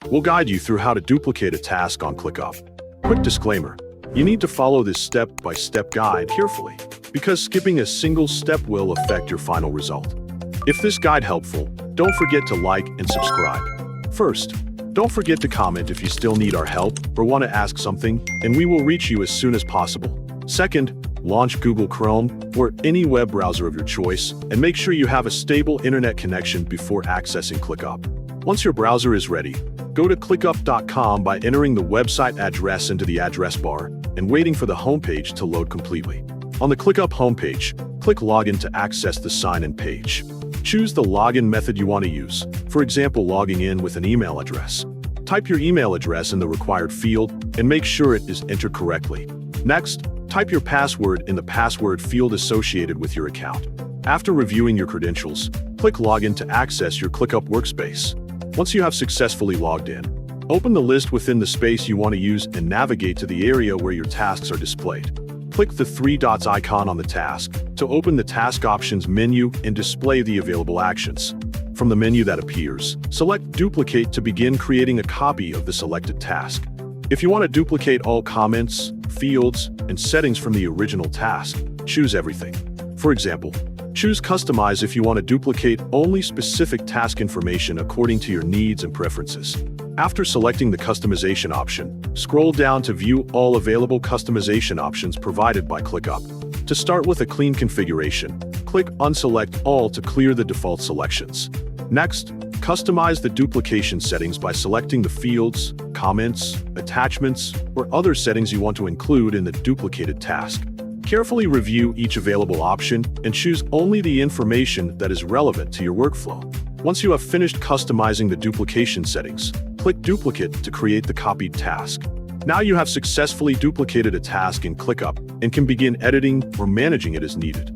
we'll guide you through how to duplicate a task on ClickUp. Quick disclaimer, you need to follow this step-by-step guide carefully, because skipping a single step will affect your final result. If this guide helpful, don't forget to like and subscribe. First, don't forget to comment if you still need our help or want to ask something, and we will reach you as soon as possible. Second, launch Google Chrome or any web browser of your choice, and make sure you have a stable internet connection before accessing ClickUp. Once your browser is ready, go to ClickUp.com by entering the website address into the address bar and waiting for the homepage to load completely. On the ClickUp homepage, click Login to access the sign-in page. Choose the login method you want to use, for example logging in with an email address. Type your email address in the required field and make sure it is entered correctly. Next, type your password in the password field associated with your account. After reviewing your credentials, click Login to access your ClickUp workspace. Once you have successfully logged in, open the list within the space you want to use and navigate to the area where your tasks are displayed. Click the three dots icon on the task to open the Task Options menu and display the available actions. From the menu that appears, select Duplicate to begin creating a copy of the selected task. If you want to duplicate all comments, fields, and settings from the original task, choose Everything. For example, choose Customize if you want to duplicate only specific task information according to your needs and preferences. After selecting the customization option, scroll down to view all available customization options provided by ClickUp. To start with a clean configuration, click Unselect All to clear the default selections. Next, customize the duplication settings by selecting the fields, comments, attachments, or other settings you want to include in the duplicated task. Carefully review each available option and choose only the information that is relevant to your workflow. Once you have finished customizing the duplication settings, click Duplicate to create the copied task. Now you have successfully duplicated a task in ClickUp and can begin editing or managing it as needed.